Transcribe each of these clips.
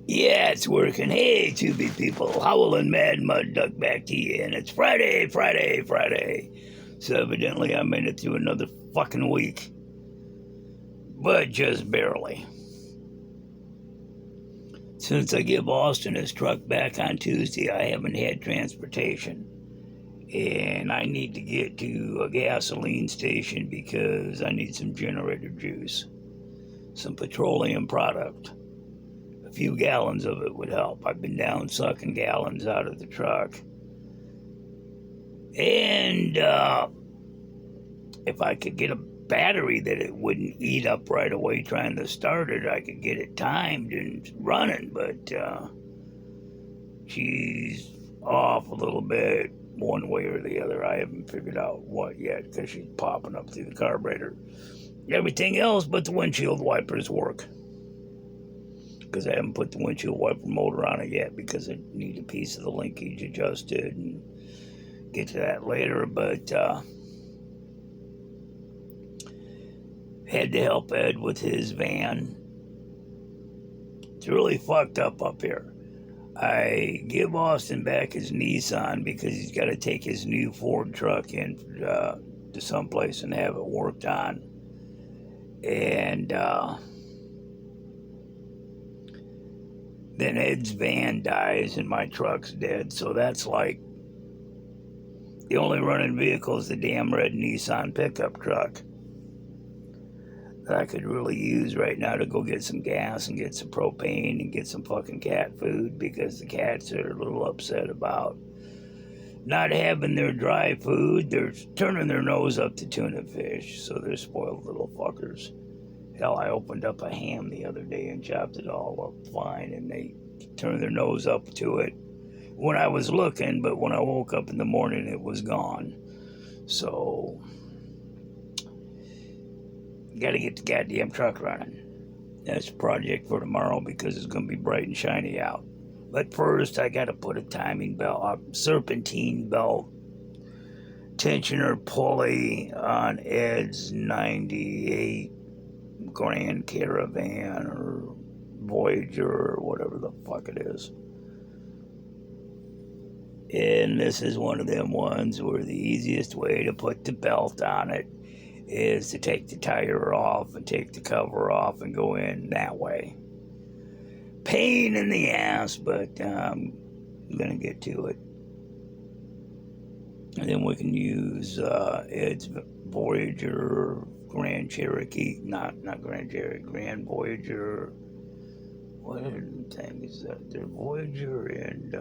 Yeah, it's working. Hey, Tubi people. Howl and Mad Mud Duck back to you, and it's Friday, Friday, Friday. So evidently I made it through another fucking week. But just barely. Since I give Austin his truck back on Tuesday, I haven't had transportation. And I need to get to a gasoline station because I need some generator juice. Some petroleum product. A few gallons of it would help. I've been down sucking gallons out of the truck. And if I could get a battery that it wouldn't eat up right away trying to start it, I could get it timed and running. But she's off a little bit one way or the other. I haven't figured out what yet because she's popping up through the carburetor. Everything else but the windshield wipers work. Because I haven't put the windshield wiper motor on it yet because I need a piece of the linkage adjusted and get to that later. But had to help Ed with his van. It's really fucked up here. I give Austin back his Nissan because he's got to take his new Ford truck in to someplace and have it worked on. And then Ed's van dies and my truck's dead. So that's like the only running vehicle is the damn red Nissan pickup truck that I could really use right now to go get some gas and get some propane and get some fucking cat food because the cats are a little upset about not having their dry food. They're turning their nose up to tuna fish, so they're spoiled little fuckers. Hell, I opened up a ham the other day and chopped it all up fine, and they turned their nose up to it when I was looking, but when I woke up in the morning, it was gone. So gotta get the goddamn truck running. That's a project for tomorrow because it's gonna be bright and shiny out. But first, I gotta put a timing belt, a serpentine belt tensioner pulley on Ed's 98 Grand Caravan or Voyager or whatever the fuck it is. And this is one of them ones where the easiest way to put the belt on it is to take the tire off and take the cover off and go in that way. Pain in the ass, but I'm gonna get to it. And then we can use Ed's Voyager, Grand Cherokee, not Grand Cherokee, Grand Voyager. What thing is that? They're Voyager and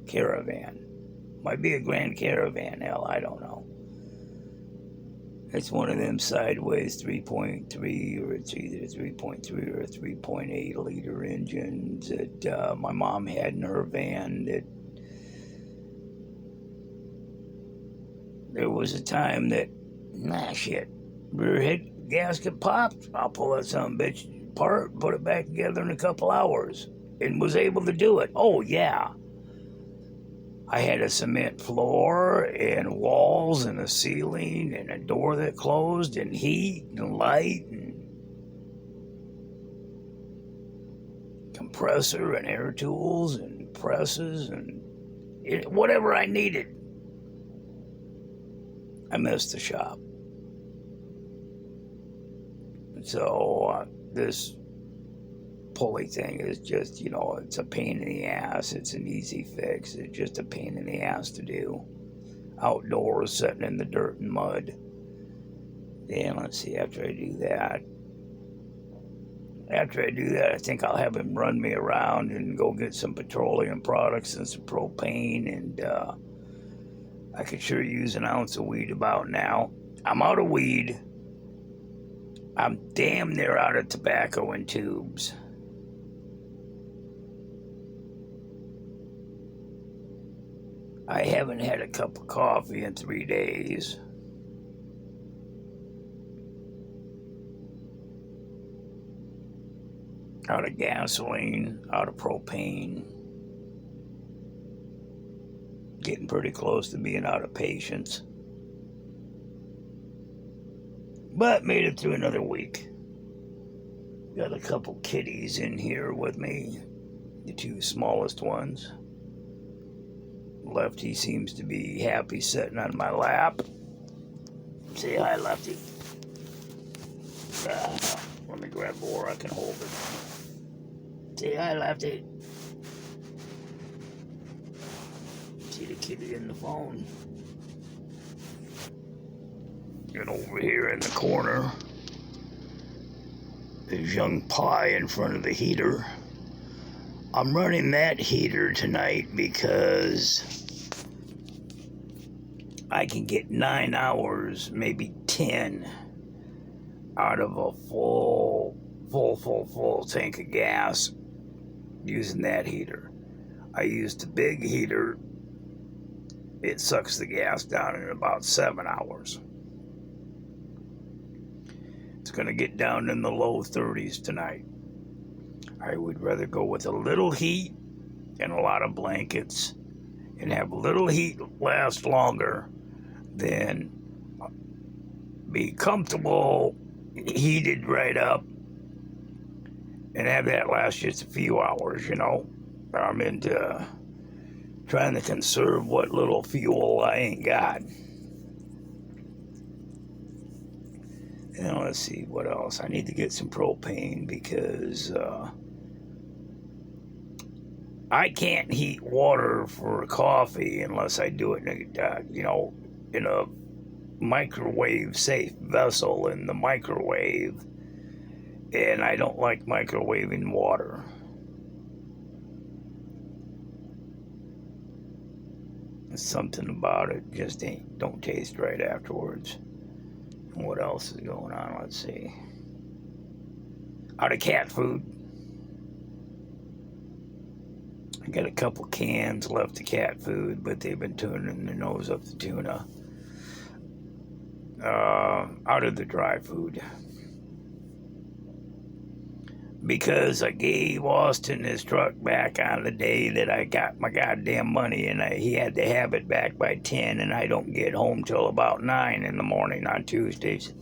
Caravan. Might be a Grand Caravan, hell, I don't know. It's one of them sideways 3.3, or it's either 3.3 or 3.8 liter engines that my mom had in her van. That there was a time that, shit, rear head gasket popped. I'll pull that son of a bitch apart, put it back together in a couple hours, and was able to do it. Oh yeah. I had a cement floor and walls and a ceiling and a door that closed and heat and light and compressor and air tools and presses and whatever I needed. I missed the shop. So this pulley thing is just, it's a pain in the ass. It's an easy fix. It's just a pain in the ass to do. Outdoors, sitting in the dirt and mud. Then let's see, after I do that, I think I'll have him run me around and go get some petroleum products and some propane, and I could sure use an ounce of weed about now. I'm out of weed. I'm damn near out of tobacco in tubes. I haven't had a cup of coffee in 3 days. Out of gasoline, out of propane. Getting pretty close to being out of patience. But made it through another week. Got a couple kitties in here with me, the two smallest ones. Lefty seems to be happy sitting on my lap. Say hi, Lefty. Let me grab more, I can hold it. Say hi, Lefty. See the kitty in the phone. And over here in the corner is young Pie in front of the heater. I'm running that heater tonight because I can get 9 hours, maybe 10, out of a full tank of gas using that heater. I used the big heater. It sucks the gas down in about 7 hours. It's going to get down in the low 30s tonight. I would rather go with a little heat and a lot of blankets and have a little heat last longer than be comfortable, heated right up, and have that last just a few hours, you know. I'm into trying to conserve what little fuel I ain't got. And let's see, what else? I need to get some propane because I can't heat water for coffee unless I do it in a microwave safe vessel in the microwave. And I don't like microwaving water. Something about it just don't taste right afterwards. What else is going on? Let's see. Out of cat food. I got a couple cans left of cat food, but they've been turning their nose up the tuna. Out of the dry food. Because I gave Austin his truck back on the day that I got my goddamn money, and he had to have it back by 10, and I don't get home till about 9 in the morning on Tuesdays.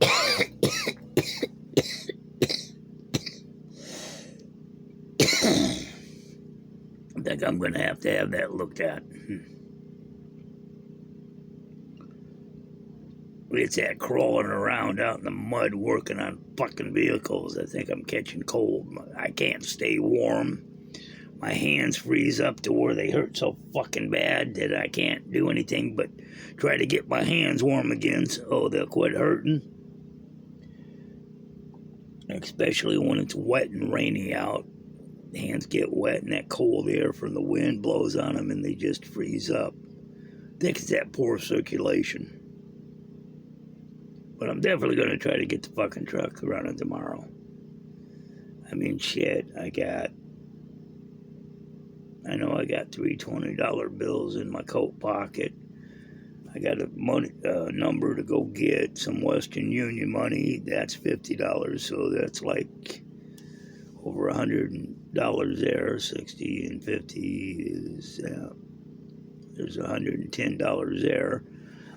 I think I'm going to have that looked at. It's that crawling around out in the mud working on fucking vehicles. I think I'm catching cold. I can't stay warm. My hands freeze up to where they hurt so fucking bad that I can't do anything but try to get my hands warm again so they'll quit hurting. Especially when it's wet and rainy out. Hands get wet and that cold air from the wind blows on them and they just freeze up. I think it's that poor circulation. But I'm definitely going to try to get the fucking truck running tomorrow. I mean, shit, I know I got 3 $20 bills in my coat pocket. I got a number to go get some Western Union money. That's $50, so that's like over $100 there. 60 and 50 is, there's $110 there.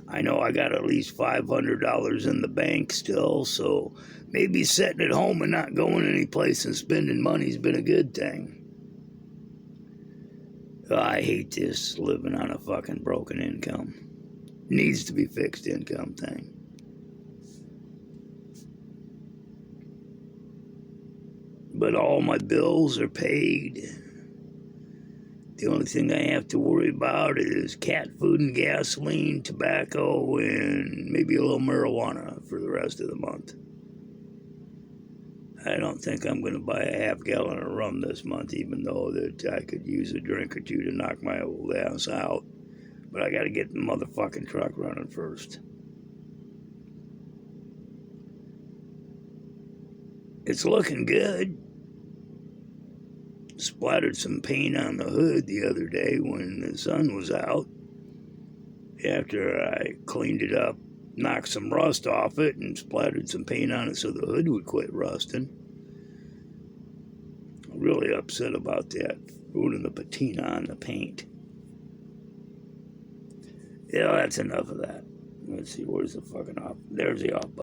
I know I got at least $500 in the bank still, so maybe sitting at home and not going any place and spending money's been a good thing. I hate this living on a fucking broken income. Needs to be fixed income thing. But all my bills are paid. The only thing I have to worry about is cat food and gasoline, tobacco, and maybe a little marijuana for the rest of the month. I don't think I'm going to buy a half gallon of rum this month, even though that I could use a drink or two to knock my old ass out. But I got to get the motherfucking truck running first. It's looking good. Splattered some paint on the hood the other day when the sun was out. After I cleaned it up, knocked some rust off it and splattered some paint on it so the hood would quit rusting. I'm really upset about that, ruining the patina on the paint. Yeah, that's enough of that. Let's see, where's the fucking off? There's the off button.